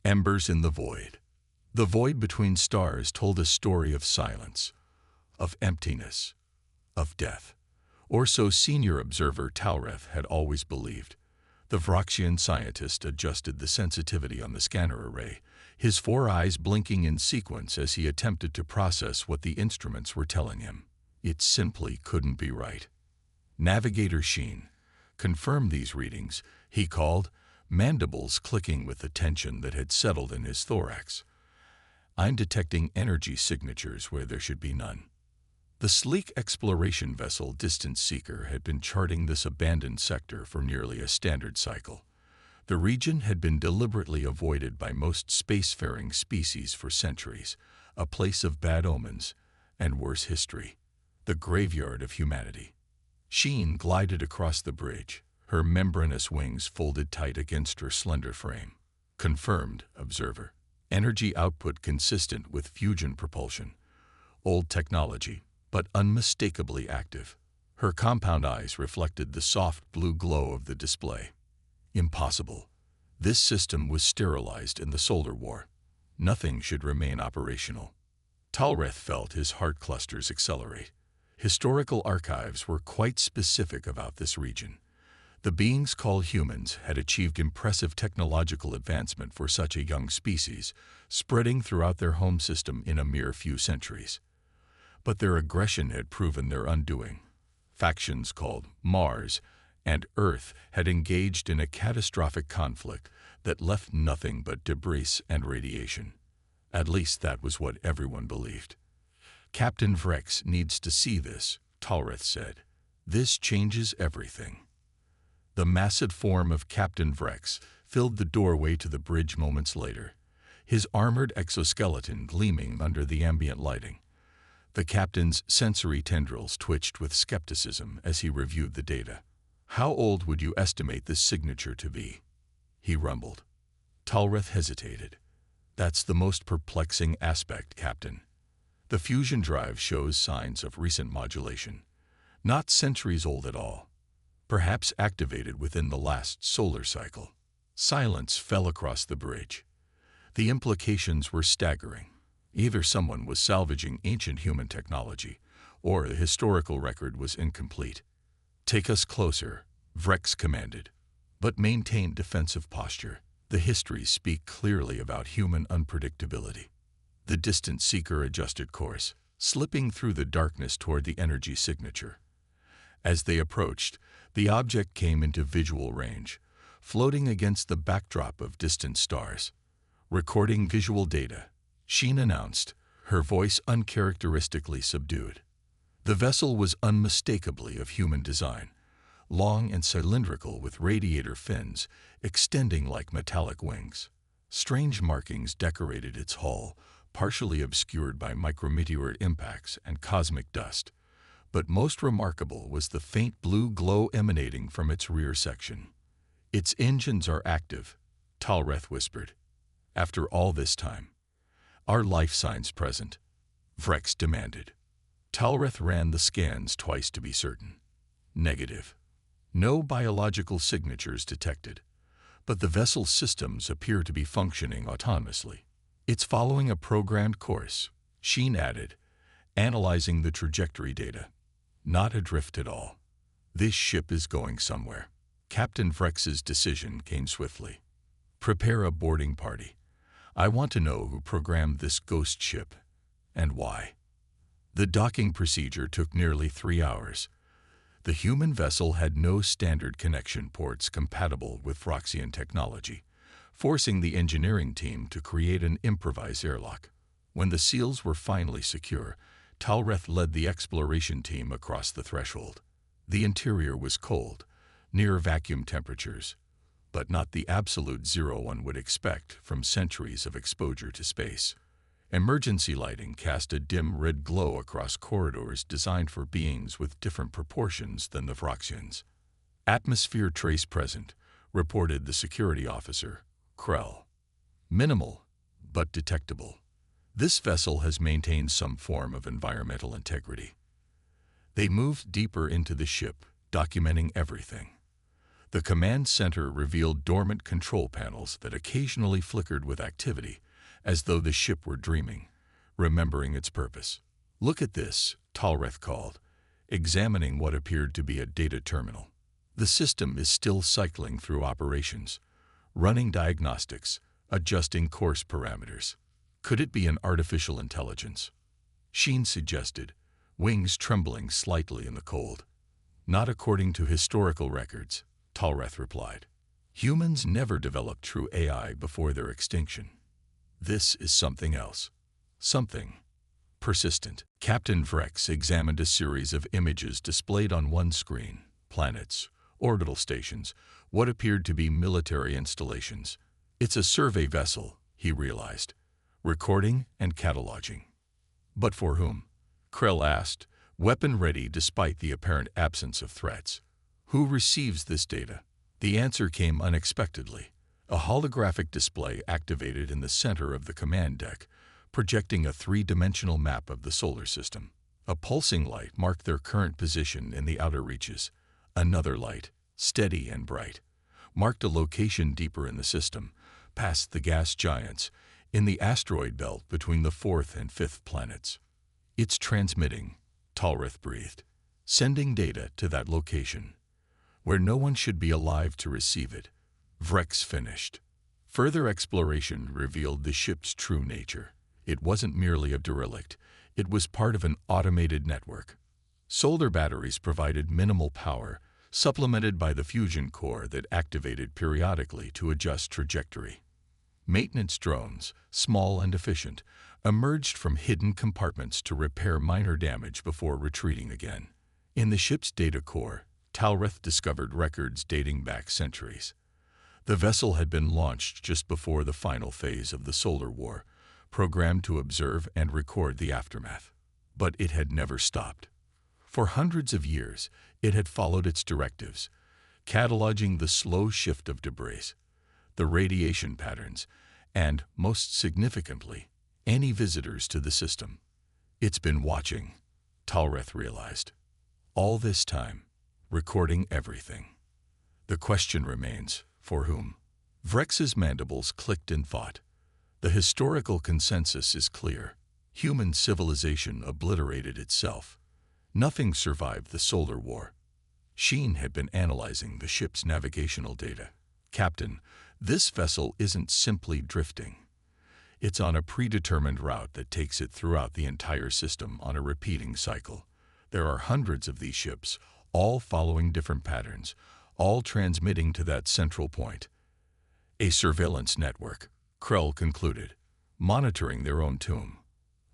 Embers in the void. The void between stars told a story of silence, of emptiness, of death. Or so senior observer Talreth had always believed. The Vroxian scientist adjusted the sensitivity on the scanner array, his 4 eyes blinking in sequence as he attempted to process what the instruments were telling him. It simply couldn't be right. Navigator Sheen confirmed these readings, he called, mandibles clicking with the tension that had settled in his thorax. I'm detecting energy signatures where there should be none. The sleek exploration vessel Distance Seeker had been charting this abandoned sector for nearly a standard cycle. The region had been deliberately avoided by most spacefaring species for centuries, a place of bad omens and worse history, the graveyard of humanity. Sheen glided across the bridge, her membranous wings folded tight against her slender frame. Confirmed, observer. Energy output consistent with fusion propulsion. Old technology, but unmistakably active. Her compound eyes reflected the soft blue glow of the display. Impossible. This system was sterilized in the Solar War. Nothing should remain operational. Talreth felt his heart clusters accelerate. Historical archives were quite specific about this region. The beings called humans had achieved impressive technological advancement for such a young species, spreading throughout their home system in a mere few centuries. But their aggression had proven their undoing. Factions called Mars and Earth had engaged in a catastrophic conflict that left nothing but debris and radiation. At least that was what everyone believed. Captain Vrex needs to see this, Talreth said. This changes everything. The massive form of Captain Vrex filled the doorway to the bridge moments later, his armored exoskeleton gleaming under the ambient lighting. The captain's sensory tendrils twitched with skepticism as he reviewed the data. How old would you estimate this signature to be? He rumbled. Talreth hesitated. That's the most perplexing aspect, Captain. The fusion drive shows signs of recent modulation, not centuries old at all. Perhaps activated within the last solar cycle. Silence fell across the bridge. The implications were staggering. Either someone was salvaging ancient human technology, or the historical record was incomplete. Take us closer, Vrex commanded, but maintain defensive posture. The histories speak clearly about human unpredictability. The Distance Seeker adjusted course, slipping through the darkness toward the energy signature. As they approached, the object came into visual range, floating against the backdrop of distant stars. Recording visual data, Sheen announced, her voice uncharacteristically subdued. The vessel was unmistakably of human design, long and cylindrical with radiator fins extending like metallic wings. Strange markings decorated its hull, partially obscured by micrometeorite impacts and cosmic dust. But most remarkable was the faint blue glow emanating from its rear section. Its engines are active, Talreth whispered. After all this time. Are life signs present? Vrex demanded. Talreth ran the scans twice to be certain. Negative. No biological signatures detected, but the vessel's systems appear to be functioning autonomously. It's following a programmed course, Sheen added, analyzing the trajectory data. Not adrift at all. This ship is going somewhere. Captain Vrex's decision came swiftly. Prepare a boarding party. I want to know who programmed this ghost ship and why. The docking procedure took nearly 3 hours. The human vessel had no standard connection ports compatible with Vroxian technology, forcing the engineering team to create an improvised airlock. When the seals were finally secure, Talreth led the exploration team across the threshold. The interior was cold, near vacuum temperatures, but not the absolute zero one would expect from centuries of exposure to space. Emergency lighting cast a dim red glow across corridors designed for beings with different proportions than the Vroxians. Atmosphere trace present, reported the security officer, Krell. Minimal, but detectable. This vessel has maintained some form of environmental integrity. They moved deeper into the ship, documenting everything. The command center revealed dormant control panels that occasionally flickered with activity, as though the ship were dreaming, remembering its purpose. "Look at this," Talreth called, examining what appeared to be a data terminal. The system is still cycling through operations, running diagnostics, adjusting course parameters. Could it be an artificial intelligence? Sheen suggested, wings trembling slightly in the cold. Not according to historical records, Talreth replied. Humans never developed true AI before their extinction. This is something else. Something persistent. Captain Vrex examined a series of images displayed on one screen: planets, orbital stations, what appeared to be military installations. It's a survey vessel, he realized, recording and cataloging. But for whom? Krell asked, weapon ready despite the apparent absence of threats. Who receives this data? The answer came unexpectedly. A holographic display activated in the center of the command deck, projecting a three-dimensional map of the solar system. A pulsing light marked their current position in the outer reaches. Another light, steady and bright, marked a location deeper in the system, past the gas giants, in the asteroid belt between the fourth and fifth planets. It's transmitting, Talreth breathed, sending data to that location, where no one should be alive to receive it. Vrex finished. Further exploration revealed the ship's true nature. It wasn't merely a derelict, it was part of an automated network. Solar batteries provided minimal power, supplemented by the fusion core that activated periodically to adjust trajectory. Maintenance drones, small and efficient, emerged from hidden compartments to repair minor damage before retreating again. In the ship's data core, Talreth discovered records dating back centuries. The vessel had been launched just before the final phase of the Solar War, programmed to observe and record the aftermath. But it had never stopped. For hundreds of years, it had followed its directives, cataloging the slow shift of debris, the radiation patterns, and, most significantly, any visitors to the system. It's been watching, Talreth realized. All this time, recording everything. The question remains, for whom? Vrex's mandibles clicked in thought. The historical consensus is clear. Human civilization obliterated itself. Nothing survived the Solar War. Sheen had been analyzing the ship's navigational data. Captain, this vessel isn't simply drifting. It's on a predetermined route that takes it throughout the entire system on a repeating cycle. There are hundreds of these ships, all following different patterns, all transmitting to that central point. A surveillance network, Krell concluded, monitoring their own tomb.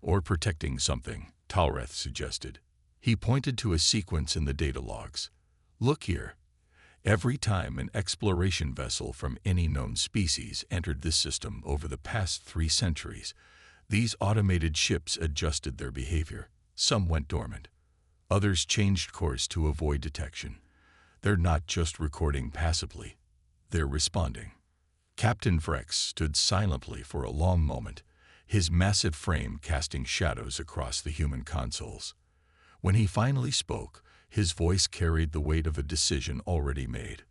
Or protecting something, Talreth suggested. He pointed to a sequence in the data logs. Look here. Every time an exploration vessel from any known species entered this system over the past 3 centuries, these automated ships adjusted their behavior. Some went dormant. Others changed course to avoid detection. They're not just recording passively. They're responding. Captain Vrex stood silently for a long moment, his massive frame casting shadows across the human consoles. When he finally spoke, his voice carried the weight of a decision already made.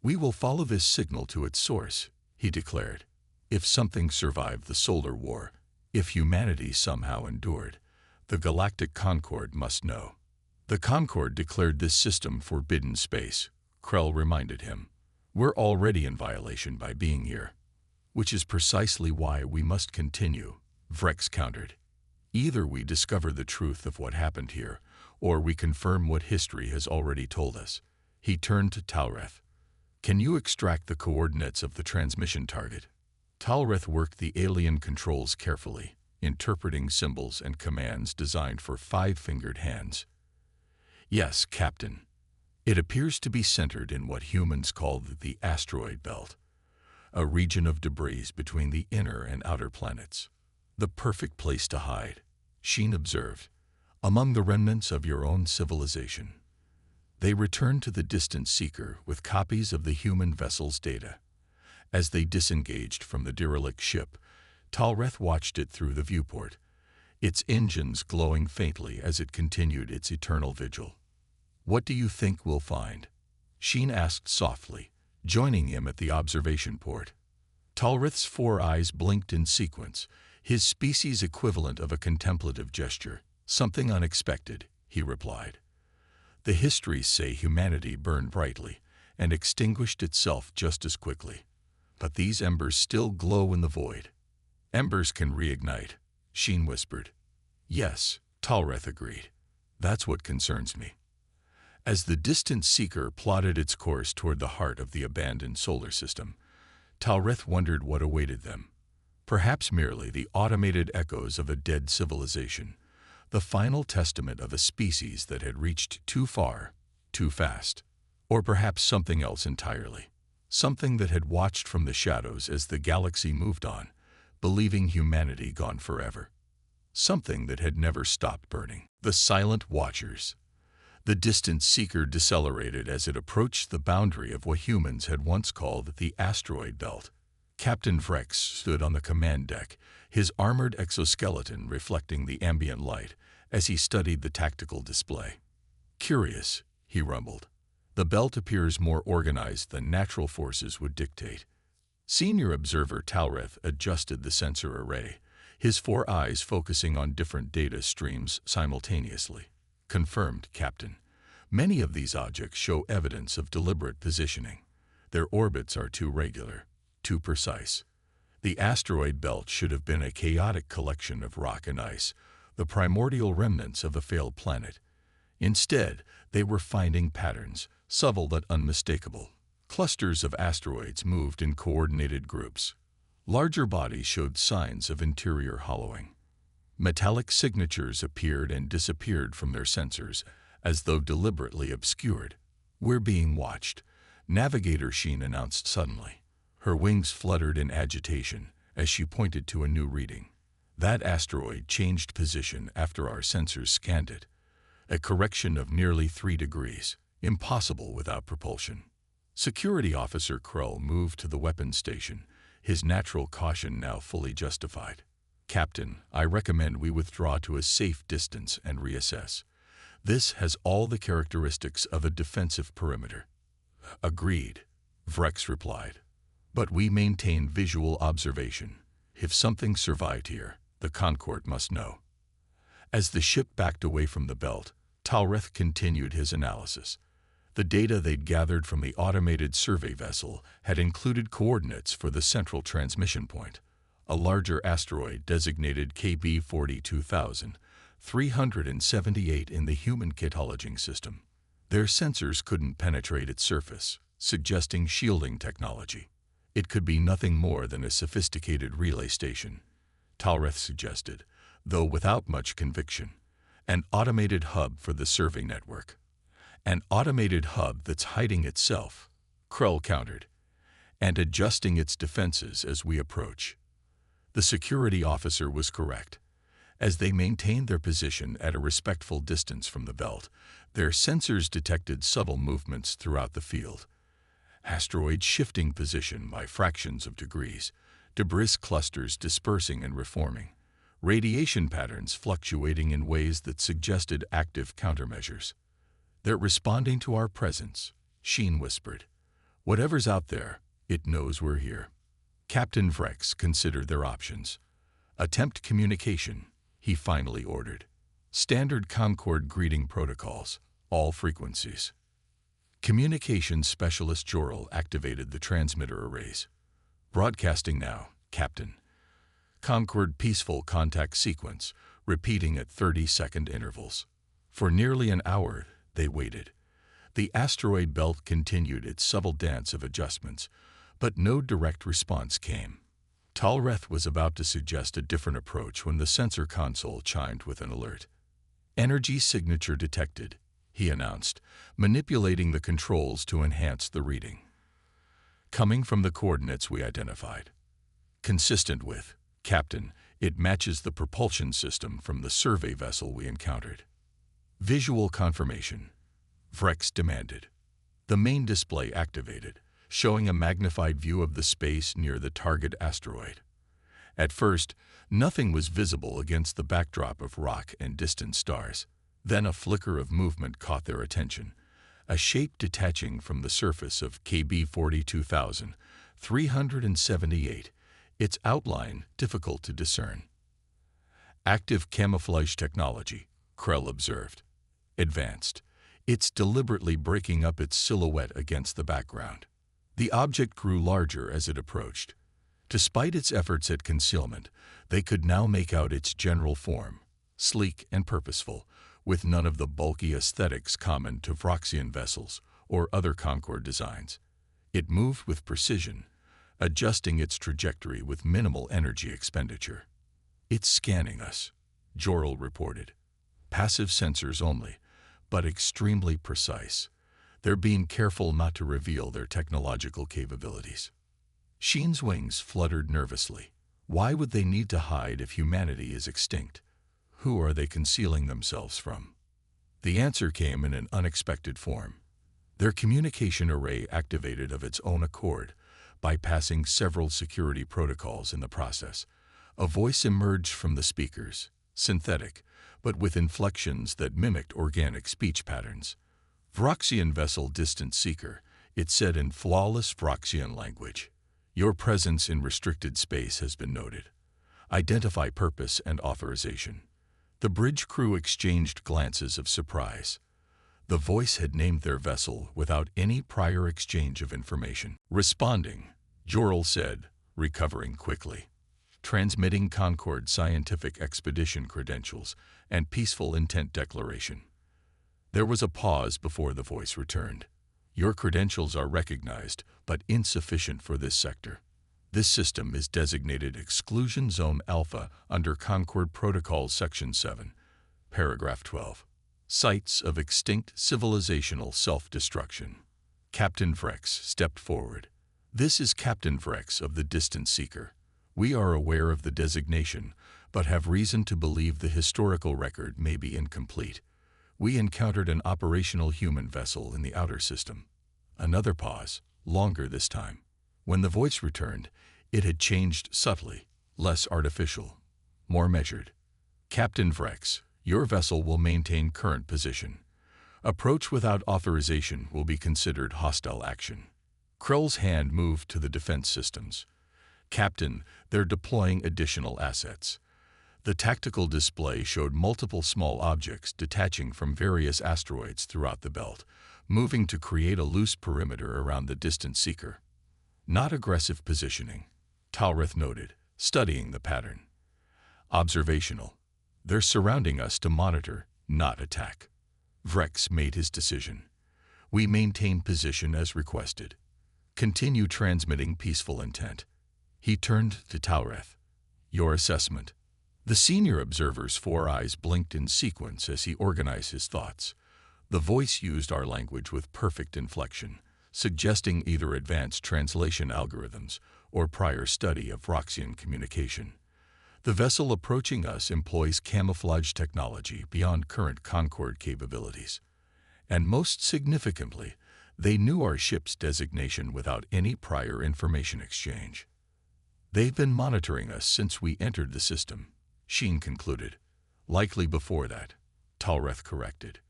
We will follow this signal to its source, he declared. If something survived the Solar War, if humanity somehow endured, the Galactic Concord must know. The Concord declared this system forbidden space, Krell reminded him. We're already in violation by being here. Which is precisely why we must continue, Vrex countered. Either we discover the truth of what happened here, or we confirm what history has already told us. He turned to Talreth. Can you extract the coordinates of the transmission target? Talreth worked the alien controls carefully, interpreting symbols and commands designed for 5-fingered hands. Yes, Captain. It appears to be centered in what humans call the asteroid belt, a region of debris between the inner and outer planets. The perfect place to hide, Sheen observed, among the remnants of your own civilization. They returned to the distant seeker with copies of the human vessel's data. As they disengaged from the derelict ship, Talreth watched it through the viewport, its engines glowing faintly as it continued its eternal vigil. What do you think we'll find? Sheen asked softly, joining him at the observation port. Talrith's 4 eyes blinked in sequence, his species equivalent of a contemplative gesture. "Something unexpected," he replied. "The histories say humanity burned brightly and extinguished itself just as quickly. But these embers still glow in the void." "Embers can reignite," Sheen whispered. "Yes," Talrith agreed. "That's what concerns me." As the distant seeker plotted its course toward the heart of the abandoned solar system, Talrith wondered what awaited them. Perhaps merely the automated echoes of a dead civilization, the final testament of a species that had reached too far, too fast. Or perhaps something else entirely. Something that had watched from the shadows as the galaxy moved on, believing humanity gone forever. Something that had never stopped burning. The silent watchers. The distant seeker decelerated as it approached the boundary of what humans had once called the asteroid belt. Captain Vrex stood on the command deck, his armored exoskeleton reflecting the ambient light as he studied the tactical display. "Curious," he rumbled. "The belt appears more organized than natural forces would dictate." Senior observer Talrith adjusted the sensor array, his 4 eyes focusing on different data streams simultaneously. "Confirmed, Captain. Many of these objects show evidence of deliberate positioning. Their orbits are too regular, too precise. The asteroid belt should have been a chaotic collection of rock and ice, the primordial remnants of a failed planet. Instead, they were finding patterns, subtle but unmistakable. Clusters of asteroids moved in coordinated groups. Larger bodies showed signs of interior hollowing. Metallic signatures appeared and disappeared from their sensors, as though deliberately obscured. "We're being watched," Navigator Sheen announced suddenly. Her wings fluttered in agitation as she pointed to a new reading. "That asteroid changed position after our sensors scanned it. A correction of nearly 3 degrees, impossible without propulsion." Security Officer Krull moved to the weapons station, his natural caution now fully justified. "Captain, I recommend we withdraw to a safe distance and reassess. This has all the characteristics of a defensive perimeter." "Agreed," Vrex replied. "But we maintain visual observation. If something survived here, the Concord must know." As the ship backed away from the belt, Talrith continued his analysis. The data they'd gathered from the automated survey vessel had included coordinates for the central transmission point, a larger asteroid designated KB 42378 in the human cataloging system. Their sensors couldn't penetrate its surface, suggesting shielding technology. "It could be nothing more than a sophisticated relay station," Talrith suggested, though without much conviction. "An automated hub for the survey network." "An automated hub that's hiding itself," Krull countered, "and adjusting its defenses as we approach." The security officer was correct. As they maintained their position at a respectful distance from the belt, their sensors detected subtle movements throughout the field. Asteroids shifting position by fractions of degrees, debris clusters dispersing and reforming, radiation patterns fluctuating in ways that suggested active countermeasures. "They're responding to our presence," Sheen whispered. "Whatever's out there, it knows we're here." Captain Vrex considered their options. "Attempt communication," he finally ordered. "Standard Concord greeting protocols, all frequencies." Communications Specialist Jorrell activated the transmitter arrays. "Broadcasting now, Captain." Concord peaceful contact sequence, repeating at 30-second intervals. For nearly an hour, they waited. The asteroid belt continued its subtle dance of adjustments, but no direct response came. Talrith was about to suggest a different approach when the sensor console chimed with an alert. "Energy signature detected," he announced, manipulating the controls to enhance the reading. "Coming from the coordinates we identified." "Consistent with, Captain, it matches the propulsion system from the survey vessel we encountered." "Visual confirmation," Vrex demanded. The main display activated, showing a magnified view of the space near the target asteroid. At first, nothing was visible against the backdrop of rock and distant stars. Then a flicker of movement caught their attention, a shape detaching from the surface of KB 42378, its outline difficult to discern. Active camouflage technology, Krell observed. Advanced. It's deliberately breaking up its silhouette against the background. The object grew larger as it approached. Despite its efforts at concealment, they could now make out its general form, sleek and purposeful, with none of the bulky aesthetics common to Vroxian vessels or other Concord designs. It moved with precision, adjusting its trajectory with minimal energy expenditure. "It's scanning us," Jor-El reported. "Passive sensors only, but extremely precise. They're being careful not to reveal their technological capabilities." Sheen's wings fluttered nervously. Why would they need to hide if humanity is extinct? Who are they concealing themselves from? The answer came in an unexpected form. Their communication array activated of its own accord, bypassing several security protocols in the process. A voice emerged from the speakers, synthetic, but with inflections that mimicked organic speech patterns. "Vroxian vessel distant seeker," it said in flawless Vroxian language. "Your presence in restricted space has been noted. Identify purpose and authorization." The bridge crew exchanged glances of surprise. The voice had named their vessel without any prior exchange of information. "Responding," Jor-El said, recovering quickly. "Transmitting Concord scientific expedition credentials and peaceful intent declaration." There was a pause before the voice returned. "Your credentials are recognized, but insufficient for this sector. This system is designated Exclusion Zone Alpha under Concord Protocol Section 7, Paragraph 12. Sites of extinct civilizational self-destruction." Captain Vrex stepped forward. "This is Captain Vrex of the Distant Seeker. We are aware of the designation, but have reason to believe the historical record may be incomplete. We encountered an operational human vessel in the outer system." Another pause, longer this time. When the voice returned, it had changed subtly, less artificial, more measured. "Captain Vrex, your vessel will maintain current position. Approach without authorization will be considered hostile action." Krell's hand moved to the defense systems. "Captain, they're deploying additional assets." The tactical display showed multiple small objects detaching from various asteroids throughout the belt, moving to create a loose perimeter around the distant seeker. "Not aggressive positioning," Talreth noted, studying the pattern. "Observational. They're surrounding us to monitor, not attack." Vrex made his decision. "We maintain position as requested. Continue transmitting peaceful intent." He turned to Talreth. "Your assessment." The senior observer's four eyes blinked in sequence as he organized his thoughts. The voice used our language with perfect inflection, suggesting either advanced translation algorithms or prior study of Vroxian communication. "The vessel approaching us employs camouflage technology beyond current Concord capabilities. And most significantly, they knew our ship's designation without any prior information exchange. They've been monitoring us since we entered the system," Sheen concluded. "Likely before that," Talreth corrected.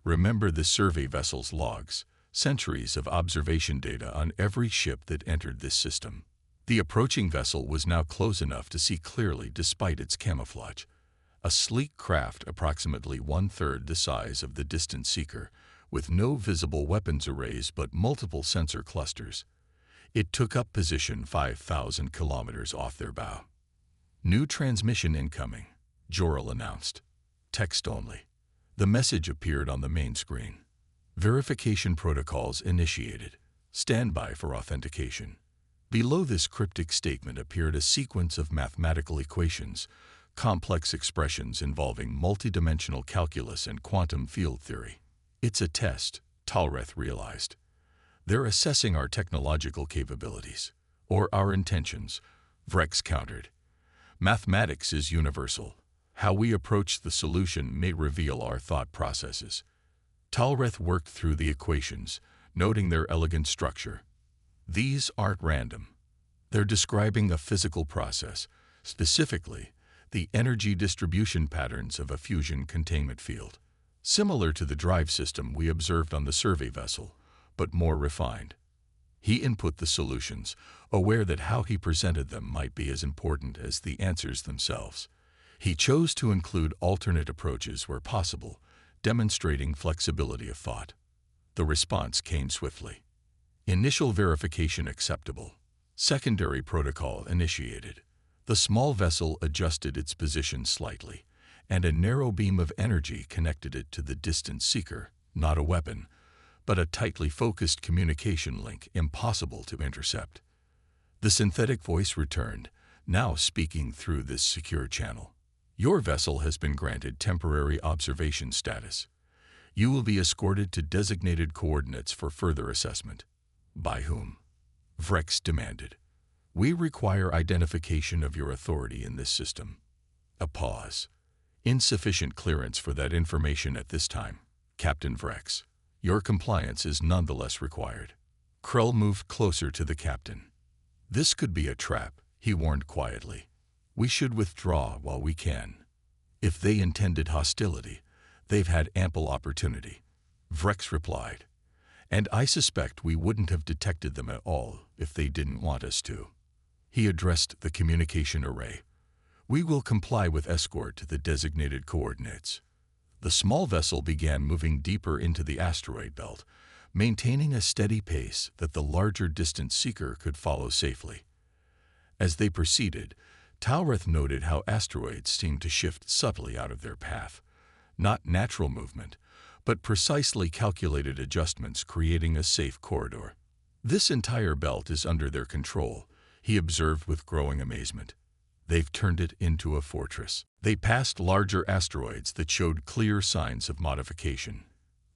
"Remember the survey vessel's logs, centuries of observation data on every ship that entered this system." The approaching vessel was now close enough to see clearly despite its camouflage. A sleek craft approximately one-third the size of the distant seeker, with no visible weapons arrays but multiple sensor clusters. It took up position 5,000 kilometers off their bow. "New transmission incoming," Jor-El announced. Text only. The message appeared on the main screen. "Verification protocols initiated. Stand by for authentication." Below this cryptic statement appeared a sequence of mathematical equations, complex expressions involving multidimensional calculus and quantum field theory. "It's a test," Talreth realized. "They're assessing our technological capabilities, or our intentions," Vrex countered. "Mathematics is universal. How we approach the solution may reveal our thought processes." Talreth worked through the equations, noting their elegant structure. "These aren't random. They're describing a physical process, specifically the energy distribution patterns of a fusion containment field. similar to the drive system we observed on the survey vessel, but more refined. He input the solutions, aware that how he presented them might be as important as the answers themselves. He chose to include alternate approaches where possible, demonstrating flexibility of thought. The response came swiftly. Initial verification acceptable. Secondary protocol initiated. The small vessel adjusted its position slightly, and a narrow beam of energy connected it to the distant seeker, not a weapon, but a tightly focused communication link impossible to intercept. The synthetic voice returned, now speaking through this secure channel. Your vessel has been granted temporary observation status. You will be escorted to designated coordinates for further assessment. By whom? Vrex demanded. We require identification of your authority in this system. A pause. Insufficient clearance for that information at this time. Captain Vrex, your compliance is nonetheless required. Krell moved closer to the captain. This could be a trap, he warned quietly. We should withdraw while we can. If they intended hostility, they've had ample opportunity. Vrex replied. And I suspect we wouldn't have detected them at all if they didn't want us to. He addressed the communication array. We will comply with escort to the designated coordinates. The small vessel began moving deeper into the asteroid belt, maintaining a steady pace that the larger distant seeker could follow safely. As they proceeded, Talreth noted how asteroids seemed to shift subtly out of their path, not natural movement, but precisely calculated adjustments creating a safe corridor. This entire belt is under their control, he observed with growing amazement. They've turned it into a fortress. They passed larger asteroids that showed clear signs of modification.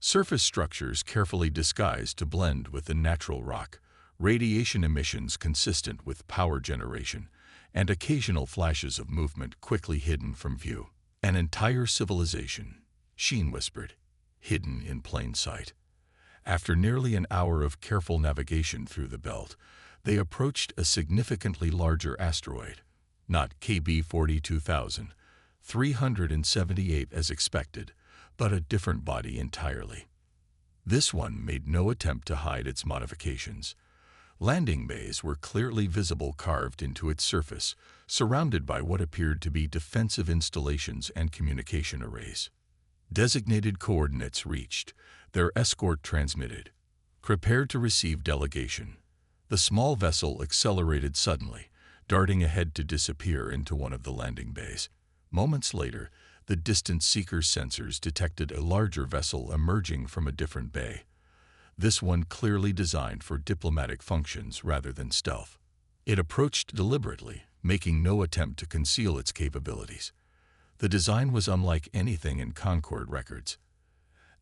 Surface structures carefully disguised to blend with the natural rock, radiation emissions consistent with power generation, and occasional flashes of movement quickly hidden from view. An entire civilization, Sheen whispered, hidden in plain sight. After nearly an hour of careful navigation through the belt, they approached a significantly larger asteroid, not KB 42,378 as expected, but a different body entirely. This one made no attempt to hide its modifications. Landing bays were clearly visible carved into its surface, surrounded by what appeared to be defensive installations and communication arrays. Designated coordinates reached, their escort transmitted. Prepared to receive delegation. The small vessel accelerated suddenly, darting ahead to disappear into one of the landing bays. Moments later, the distant seeker's sensors detected a larger vessel emerging from a different bay. This one clearly designed for diplomatic functions rather than stealth. It approached deliberately, making no attempt to conceal its capabilities. The design was unlike anything in Concord records.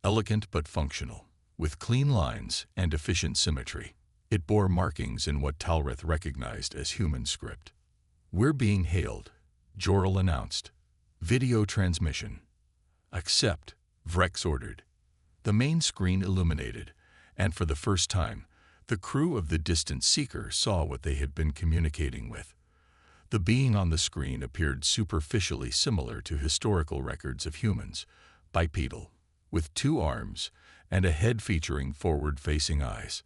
Elegant but functional, with clean lines and efficient symmetry. It bore markings in what Talreth recognized as human script. We're being hailed, Jorel announced. Video transmission. Accept, Vrex ordered. The main screen illuminated, and for the first time, the crew of the distant seeker saw what they had been communicating with. The being on the screen appeared superficially similar to historical records of humans, bipedal, with 2 arms and a head featuring forward-facing eyes.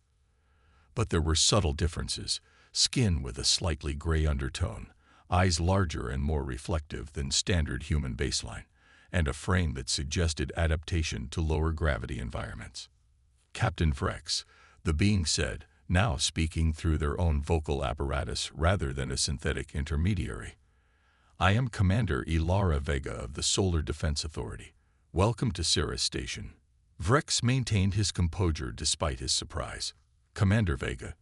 But there were subtle differences: skin with a slightly gray undertone, eyes larger and more reflective than standard human baseline, and a frame that suggested adaptation to lower gravity environments. Captain Vrex, the being said, now speaking through their own vocal apparatus rather than a synthetic intermediary. I am Commander Ilara Vega of the Solar Defense Authority. Welcome to Ceres Station. Vrex maintained his composure despite his surprise. Commander Vega,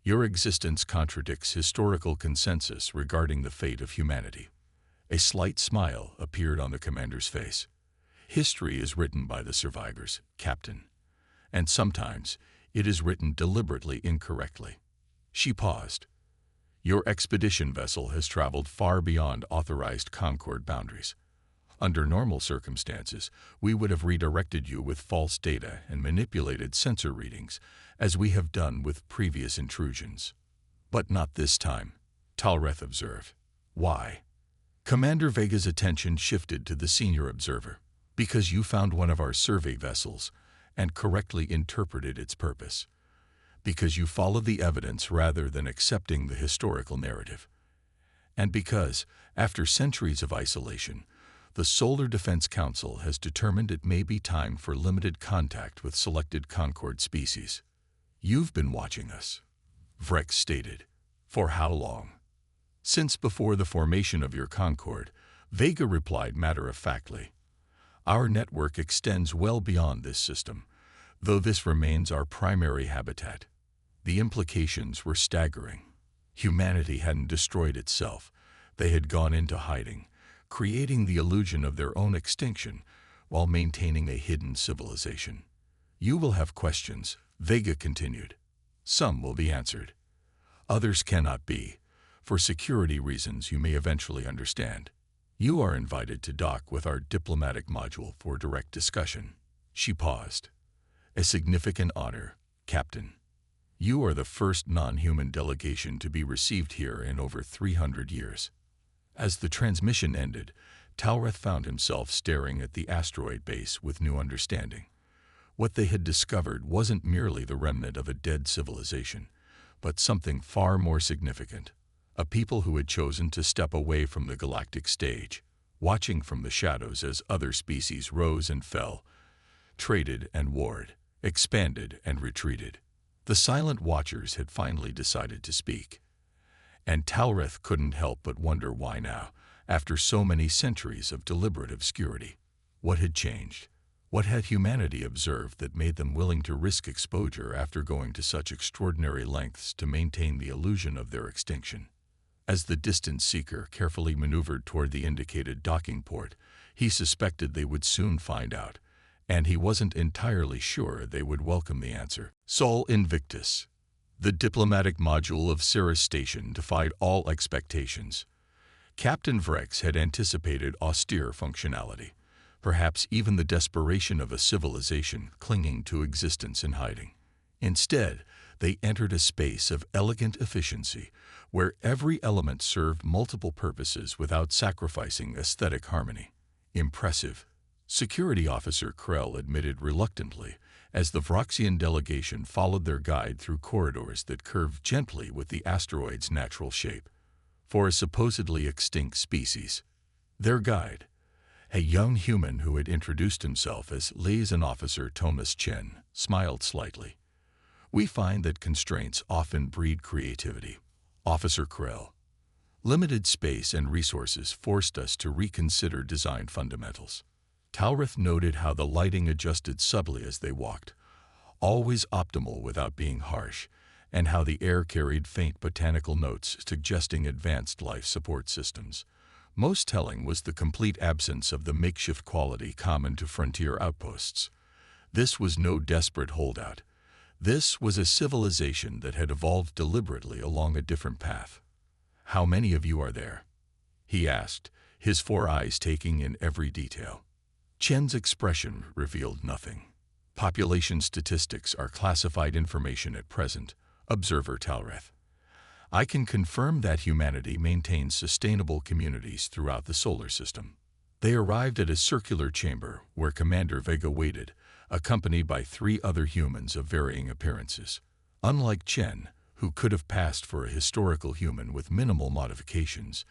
your existence contradicts historical consensus regarding the fate of humanity. A slight smile appeared on the commander's face. History is written by the survivors, Captain. And sometimes it is written deliberately incorrectly. She paused. Your expedition vessel has traveled far beyond authorized Concord boundaries. Under normal circumstances, we would have redirected you with false data and manipulated sensor readings, as we have done with previous intrusions. But not this time, Talreth observed. Why? Commander Vega's attention shifted to the senior observer. Because you found one of our survey vessels and correctly interpreted its purpose. Because you followed the evidence rather than accepting the historical narrative. And because, after centuries of isolation, the Solar Defense Council has determined it may be time for limited contact with selected Concord species. You've been watching us, Vrex stated. For how long? Since before the formation of your Concord, Vega replied matter-of-factly. Our network extends well beyond this system, though this remains our primary habitat. The implications were staggering. Humanity hadn't destroyed itself. They had gone into hiding, creating the illusion of their own extinction while maintaining a hidden civilization. You will have questions, Vega continued. Some will be answered. Others cannot be. For security reasons you may eventually understand. You are invited to dock with our diplomatic module for direct discussion. She paused. A significant honor, Captain. You are the first non-human delegation to be received here in over 300 years. As the transmission ended, Talreth found himself staring at the asteroid base with new understanding. What they had discovered wasn't merely the remnant of a dead civilization, but something far more significant. A people who had chosen to step away from the galactic stage, watching from the shadows as other species rose and fell, traded and warred, expanded and retreated. The silent watchers had finally decided to speak. And Talreth couldn't help but wonder why now, after so many centuries of deliberate obscurity. What had changed? What had humanity observed that made them willing to risk exposure after going to such extraordinary lengths to maintain the illusion of their extinction? As the distant seeker carefully maneuvered toward the indicated docking port, he suspected they would soon find out, and he wasn't entirely sure they would welcome the answer. Sol Invictus. The diplomatic module of Cirrus Station defied all expectations. Captain Vrex had anticipated austere functionality, perhaps even the desperation of a civilization clinging to existence in hiding. Instead, they entered a space of elegant efficiency, where every element served multiple purposes without sacrificing aesthetic harmony. Impressive, Security Officer Krell admitted reluctantly, as the Vroxian delegation followed their guide through corridors that curved gently with the asteroid's natural shape. For a supposedly extinct species, their guide, a young human who had introduced himself as Liaison Officer Thomas Chen, smiled slightly. We find that constraints often breed creativity. Officer Krell. Limited space and resources forced us to reconsider design fundamentals. Talreth noted how the lighting adjusted subtly as they walked, always optimal without being harsh, and how the air carried faint botanical notes suggesting advanced life support systems. Most telling was the complete absence of the makeshift quality common to frontier outposts. This was no desperate holdout. This was a civilization that had evolved deliberately along a different path. How many of you are there? He asked, his 4 eyes taking in every detail. Chen's expression revealed nothing. Population statistics are classified information at present, Observer Talreth. I can confirm that humanity maintains sustainable communities throughout the solar system. They arrived at a circular chamber where Commander Vega waited, accompanied by 3 other humans of varying appearances. Unlike Chen, who could have passed for a historical human with minimal modifications,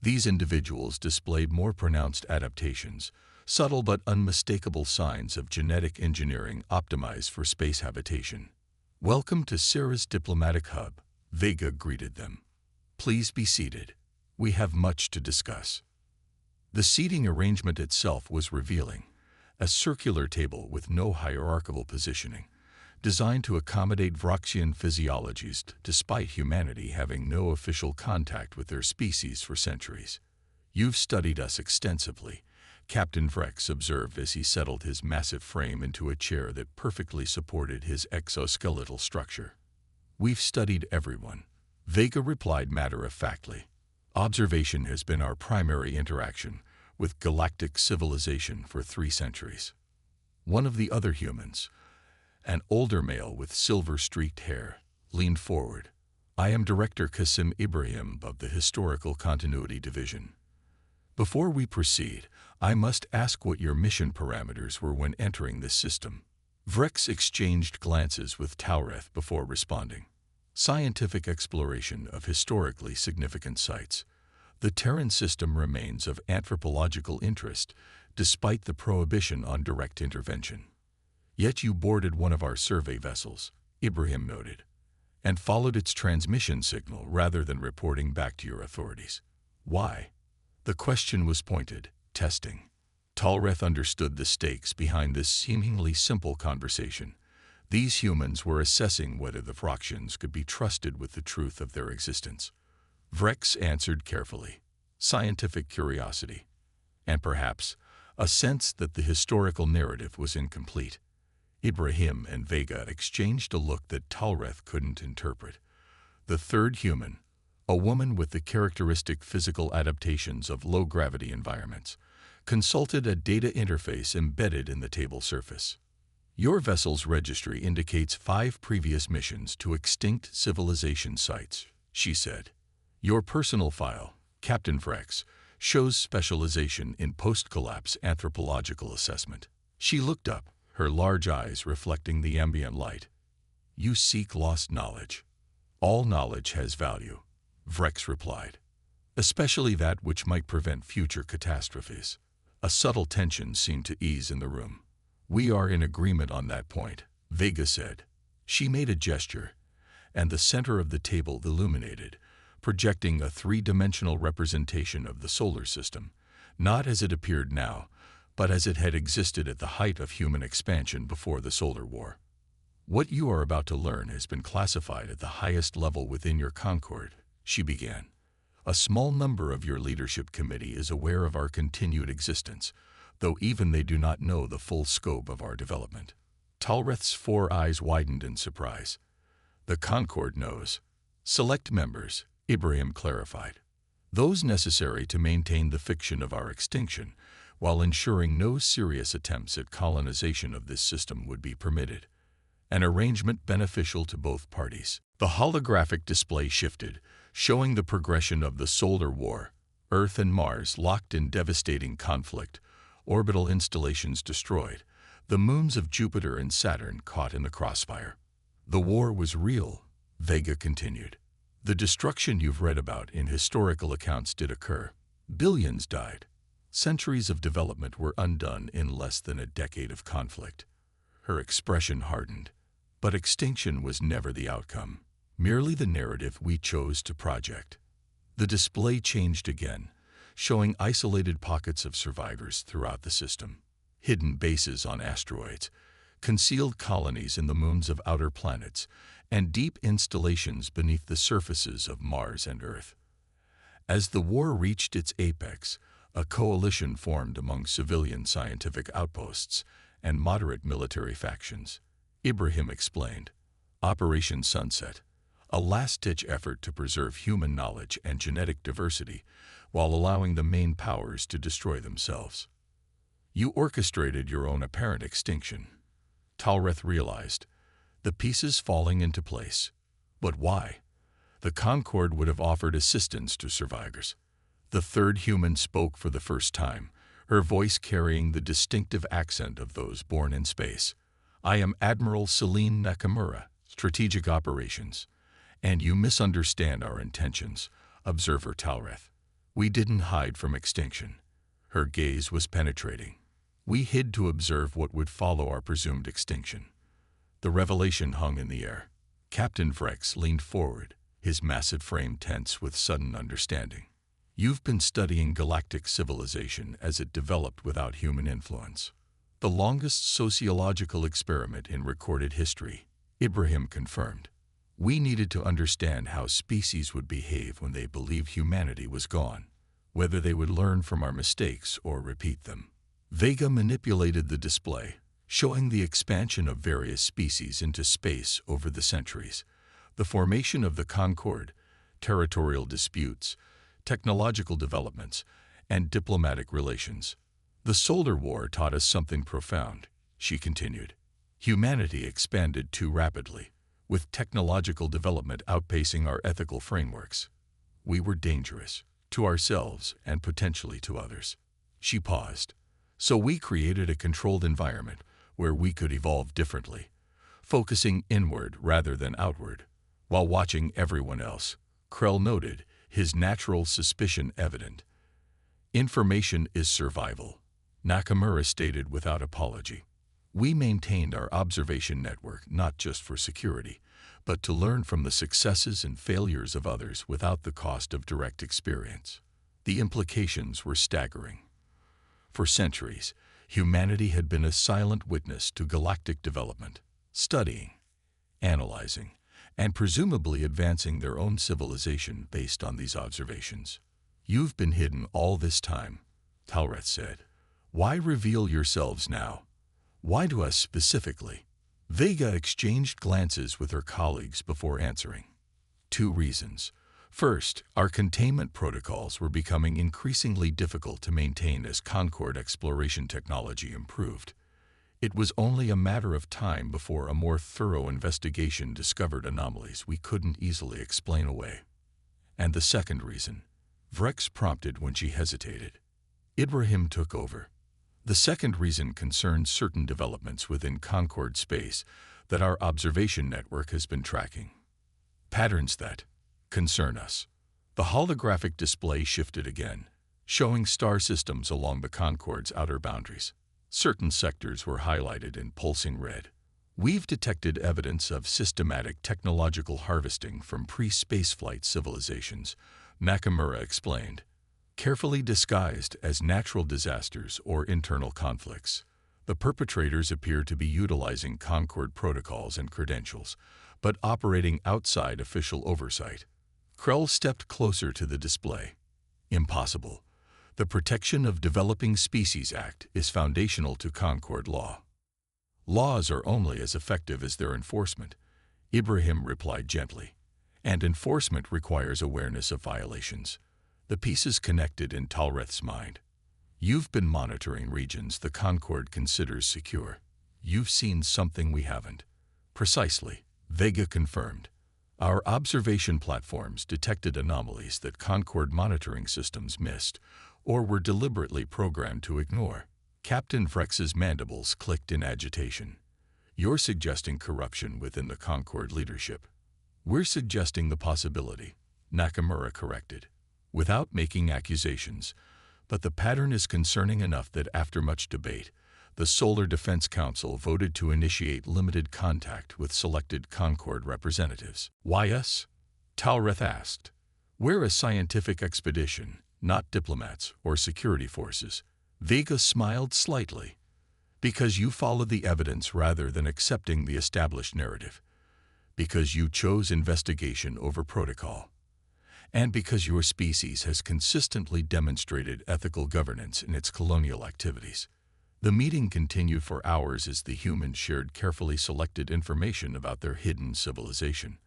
these individuals displayed more pronounced adaptations, subtle but unmistakable signs of genetic engineering optimized for space habitation. Welcome to Cirrus Diplomatic Hub, Vega greeted them. Please be seated. We have much to discuss. The seating arrangement itself was revealing, a circular table with no hierarchical positioning, designed to accommodate Vroxian physiologies despite humanity having no official contact with their species for centuries. You've studied us extensively, Captain Vrex observed as he settled his massive frame into a chair that perfectly supported his exoskeletal structure. We've studied everyone, Vega replied matter-of-factly. Observation has been our primary interaction with galactic civilization for 3 centuries. One of the other humans, an older male with silver-streaked hair, leaned forward. I am Director Qasim Ibrahim of the Historical Continuity Division. Before we proceed, I must ask what your mission parameters were when entering this system. Vrex exchanged glances with Taureth before responding. Scientific exploration of historically significant sites. The Terran system remains of anthropological interest, despite the prohibition on direct intervention. Yet you boarded one of our survey vessels, Ibrahim noted, and followed its transmission signal rather than reporting back to your authorities. Why? The question was pointed, testing. Taureth understood the stakes behind this seemingly simple conversation. These humans were assessing whether the Vroxians could be trusted with the truth of their existence. Vrex answered carefully. Scientific curiosity, and perhaps a sense that the historical narrative was incomplete. Ibrahim and Vega exchanged a look that Taureth couldn't interpret. The third human, a woman with the characteristic physical adaptations of low-gravity environments, consulted a data interface embedded in the table surface. Your vessel's registry indicates 5 previous missions to extinct civilization sites, she said. Your personal file, Captain Vrex, shows specialization in post-collapse anthropological assessment. She looked up, her large eyes reflecting the ambient light. You seek lost knowledge. All knowledge has value, Vrex replied, especially that which might prevent future catastrophes. A subtle tension seemed to ease in the room. We are in agreement on that point, Vega said. She made a gesture, and the center of the table illuminated, projecting a 3-dimensional representation of the solar system, not as it appeared now, but as it had existed at the height of human expansion before the Solar War. What you are about to learn has been classified at the highest level within your Concord, she began. A small number of your leadership committee is aware of our continued existence, though even they do not know the full scope of our development. Taureth's 4 eyes widened in surprise. The Concord knows. Select members, Ibrahim clarified. Those necessary to maintain the fiction of our extinction, while ensuring no serious attempts at colonization of this system would be permitted. An arrangement beneficial to both parties. The holographic display shifted, showing the progression of the Solar War, Earth and Mars locked in devastating conflict, orbital installations destroyed, the moons of Jupiter and Saturn caught in the crossfire. The war was real, Vega continued. The destruction you've read about in historical accounts did occur. Billions died. Centuries of development were undone in less than a decade of conflict. Her expression hardened. But extinction was never the outcome, merely the narrative we chose to project. The display changed again, showing isolated pockets of survivors throughout the system, hidden bases on asteroids, concealed colonies in the moons of outer planets, and deep installations beneath the surfaces of Mars and Earth. As the war reached its apex, a coalition formed among civilian scientific outposts and moderate military factions. Ibrahim explained, Operation Sunset, a last-ditch effort to preserve human knowledge and genetic diversity while allowing the main powers to destroy themselves. You orchestrated your own apparent extinction, Taureth realized, the pieces falling into place. But why? The Concord would have offered assistance to survivors. The third human spoke for the first time, her voice carrying the distinctive accent of those born in space. I am Admiral Celine Nakamura, Strategic Operations. And you misunderstand our intentions, Observer Taureth. We didn't hide from extinction. Her gaze was penetrating. We hid to observe what would follow our presumed extinction. The revelation hung in the air. Captain Vrex leaned forward, his massive frame tense with sudden understanding. You've been studying galactic civilization as it developed without human influence. The longest sociological experiment in recorded history, Ibrahim confirmed. We needed to understand how species would behave when they believed humanity was gone, whether they would learn from our mistakes or repeat them. Vega manipulated the display, showing the expansion of various species into space over the centuries, the formation of the Concord, territorial disputes, technological developments, and diplomatic relations. The Solar War taught us something profound, she continued. Humanity expanded too rapidly, with technological development outpacing our ethical frameworks. We were dangerous, to ourselves and potentially to others. She paused. So we created a controlled environment where we could evolve differently, focusing inward rather than outward, while watching everyone else. Krell noted, his natural suspicion evident. Information is survival, Nakamura stated without apology. We maintained our observation network not just for security, but to learn from the successes and failures of others without the cost of direct experience. The implications were staggering. For centuries, humanity had been a silent witness to galactic development, studying, analyzing, and presumably advancing their own civilization based on these observations. You've been hidden all this time, Talreth said. Why reveal yourselves now? Why to us specifically? Vega exchanged glances with her colleagues before answering. 2 reasons. First, our containment protocols were becoming increasingly difficult to maintain as Concord exploration technology improved. It was only a matter of time before a more thorough investigation discovered anomalies we couldn't easily explain away. And the second reason, Vrex prompted when she hesitated. Ibrahim took over. The second reason concerned certain developments within Concord space that our observation network has been tracking. Patterns that concern us. The holographic display shifted again, showing star systems along the Concord's outer boundaries. Certain sectors were highlighted in pulsing red. We've detected evidence of systematic technological harvesting from pre-spaceflight civilizations, Nakamura explained, carefully disguised as natural disasters or internal conflicts. The perpetrators appear to be utilizing Concord protocols and credentials, but operating outside official oversight. Krell stepped closer to the display. Impossible. The Protection of Developing Species Act is foundational to Concord law. Laws are only as effective as their enforcement, Ibrahim replied gently. And enforcement requires awareness of violations. The pieces connected in Talreth's mind. You've been monitoring regions the Concord considers secure. You've seen something we haven't. Precisely, Vega confirmed. Our observation platforms detected anomalies that Concord monitoring systems missed or were deliberately programmed to ignore. Captain Vrex's mandibles clicked in agitation. You're suggesting corruption within the Concord leadership. We're suggesting the possibility, Nakamura corrected, without making accusations, but the pattern is concerning enough that after much debate, the Solar Defense Council voted to initiate limited contact with selected Concord representatives. Why us? Talreth asked. We're a scientific expedition, not diplomats or security forces. Vega smiled slightly. Because you followed the evidence rather than accepting the established narrative. Because you chose investigation over protocol. And because your species has consistently demonstrated ethical governance in its colonial activities. The meeting continued for hours as the humans shared carefully selected information about their hidden civilization.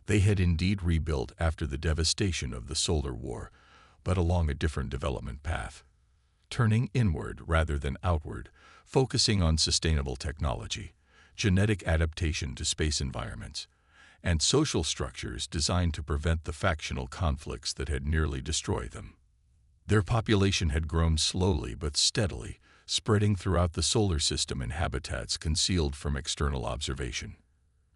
They had indeed rebuilt after the devastation of the Solar War, but along a different development path. Turning inward rather than outward, focusing on sustainable technology, genetic adaptation to space environments, and social structures designed to prevent the factional conflicts that had nearly destroyed them. Their population had grown slowly but steadily, spreading throughout the solar system in habitats concealed from external observation.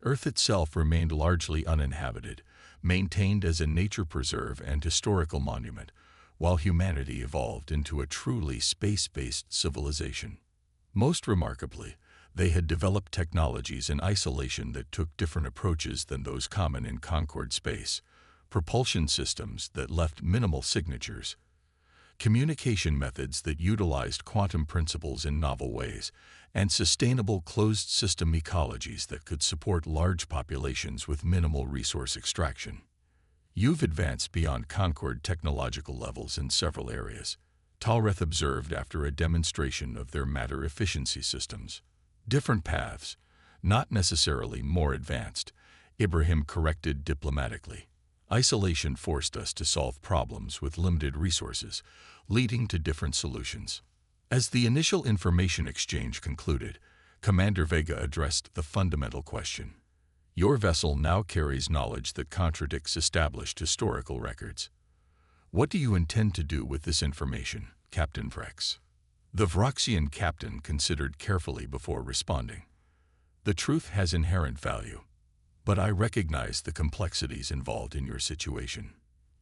Earth itself remained largely uninhabited, maintained as a nature preserve and historical monument, while humanity evolved into a truly space-based civilization. Most remarkably, they had developed technologies in isolation that took different approaches than those common in Concord space, propulsion systems that left minimal signatures, communication methods that utilized quantum principles in novel ways, and sustainable closed-system ecologies that could support large populations with minimal resource extraction. You've advanced beyond Concord technological levels in several areas, Talreth observed after a demonstration of their matter efficiency systems. Different paths, not necessarily more advanced, Ibrahim corrected diplomatically. Isolation forced us to solve problems with limited resources, leading to different solutions. As the initial information exchange concluded, Commander Vega addressed the fundamental question. Your vessel now carries knowledge that contradicts established historical records. What do you intend to do with this information? Captain Vrex. The Vroxian captain considered carefully before responding. The truth has inherent value, but I recognize the complexities involved in your situation.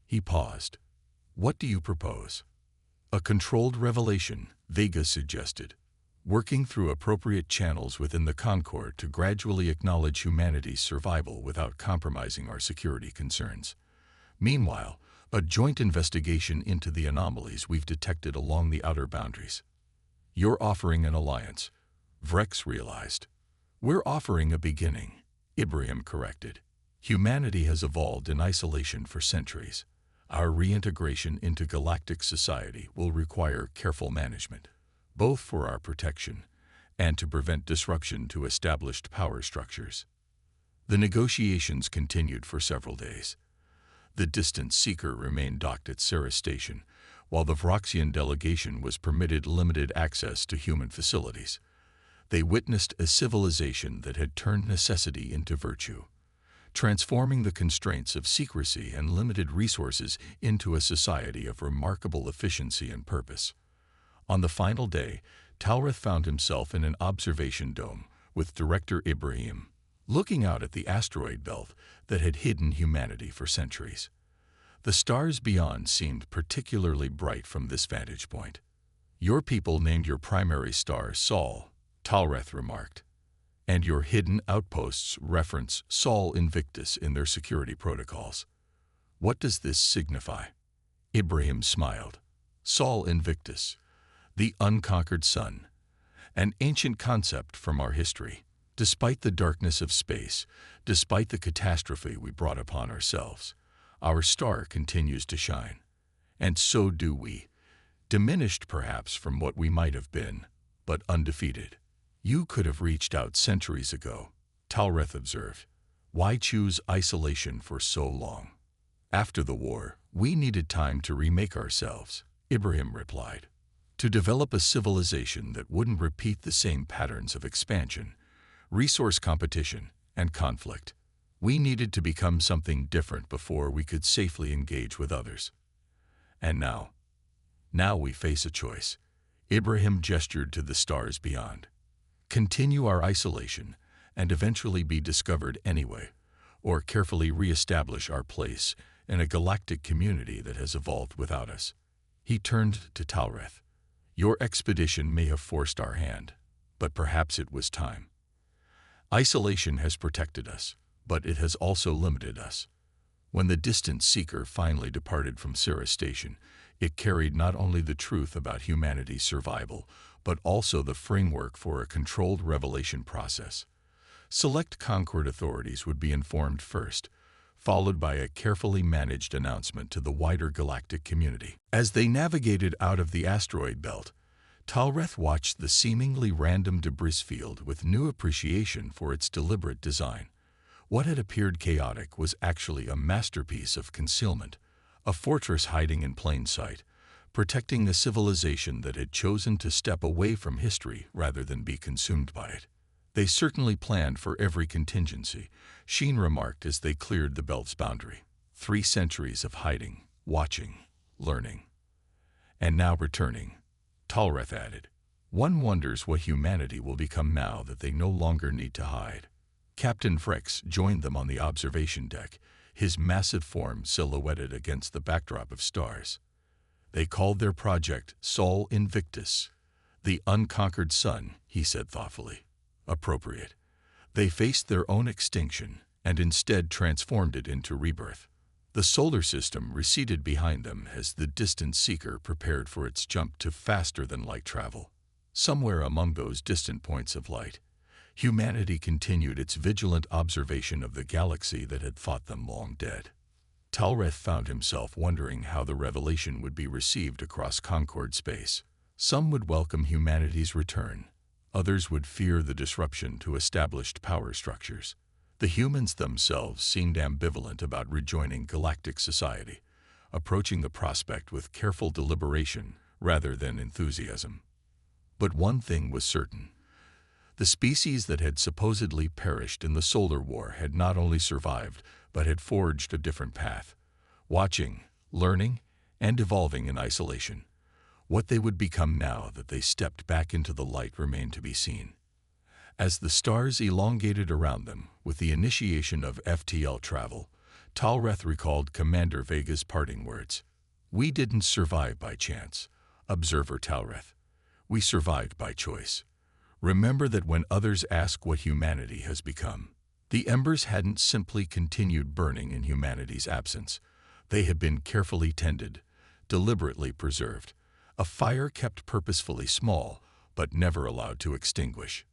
He paused. What do you propose? A controlled revelation, Vega suggested, working through appropriate channels within the Concord to gradually acknowledge humanity's survival without compromising our security concerns. Meanwhile, a joint investigation into the anomalies we've detected along the outer boundaries. You're offering an alliance, Vrex realized. We're offering a beginning, Ibrahim corrected. Humanity has evolved in isolation for centuries. Our reintegration into galactic society will require careful management, both for our protection and to prevent disruption to established power structures. The negotiations continued for several days. The distant seeker remained docked at Ceres Station, while the Vroxian delegation was permitted limited access to human facilities. They witnessed a civilization that had turned necessity into virtue, transforming the constraints of secrecy and limited resources into a society of remarkable efficiency and purpose. On the final day, Talreth found himself in an observation dome with Director Ibrahim, looking out at the asteroid belt that had hidden humanity for centuries. The stars beyond seemed particularly bright from this vantage point. Your people named your primary star Sol, Talreth remarked, and your hidden outposts reference Sol Invictus in their security protocols. What does this signify? Ibrahim smiled. Sol Invictus, the Unconquered Sun, an ancient concept from our history. Despite the darkness of space, despite the catastrophe we brought upon ourselves, our star continues to shine. And so do we, diminished perhaps from what we might have been, but undefeated. You could have reached out centuries ago, Talreth observed. Why choose isolation for so long? After the war, we needed time to remake ourselves, Ibrahim replied. To develop a civilization that wouldn't repeat the same patterns of expansion, resource competition, and conflict. We needed to become something different before we could safely engage with others. And now we face a choice. Ibrahim gestured to the stars beyond. Continue our isolation and eventually be discovered anyway, or carefully re-establish our place in a galactic community that has evolved without us. He turned to Talreth. Your expedition may have forced our hand, but perhaps it was time. Isolation has protected us, but it has also limited us. When the distant seeker finally departed from Ceres Station, it carried not only the truth about humanity's survival, but also the framework for a controlled revelation process. Select Concord authorities would be informed first, followed by a carefully managed announcement to the wider galactic community. As they navigated out of the asteroid belt, Talreth watched the seemingly random debris field with new appreciation for its deliberate design. What had appeared chaotic was actually a masterpiece of concealment, a fortress hiding in plain sight, protecting a civilization that had chosen to step away from history rather than be consumed by it. They certainly planned for every contingency, Sheen remarked as they cleared the belt's boundary. 3 centuries of hiding, watching, learning. And now returning, Talreth added. One wonders what humanity will become now that they no longer need to hide. Captain Vrex joined them on the observation deck, his massive form silhouetted against the backdrop of stars. They called their project Sol Invictus, the Unconquered Sun, he said thoughtfully. Appropriate. They faced their own extinction and instead transformed it into rebirth. The solar system receded behind them as the distant seeker prepared for its jump to faster-than-light travel. Somewhere among those distant points of light, humanity continued its vigilant observation of the galaxy that had thought them long dead. Talreth found himself wondering how the revelation would be received across Concord space. Some would welcome humanity's return. Others would fear the disruption to established power structures. The humans themselves seemed ambivalent about rejoining galactic society, approaching the prospect with careful deliberation rather than enthusiasm. But one thing was certain. The species that had supposedly perished in the solar war had not only survived, but had forged a different path, watching, learning, and evolving in isolation. What they would become now that they stepped back into the light remained to be seen. As the stars elongated around them with the initiation of FTL travel, Talreth recalled Commander Vega's parting words. "We didn't survive by chance, Observer Talreth. We survived by choice. Remember that when others ask what humanity has become, the embers hadn't simply continued burning in humanity's absence. They had been carefully tended, deliberately preserved, a fire kept purposefully small, but never allowed to extinguish.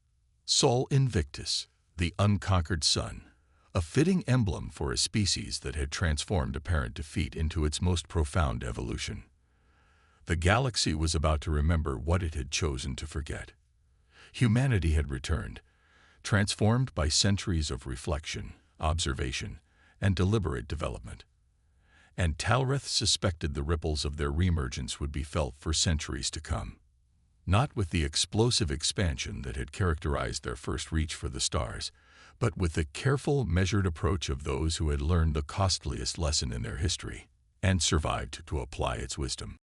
Sol Invictus, the Unconquered Sun, a fitting emblem for a species that had transformed apparent defeat into its most profound evolution. The galaxy was about to remember what it had chosen to forget. Humanity had returned, transformed by centuries of reflection, observation, and deliberate development. And Talreth suspected the ripples of their reemergence would be felt for centuries to come. Not with the explosive expansion that had characterized their first reach for the stars, but with the careful, measured approach of those who had learned the costliest lesson in their history and survived to apply its wisdom.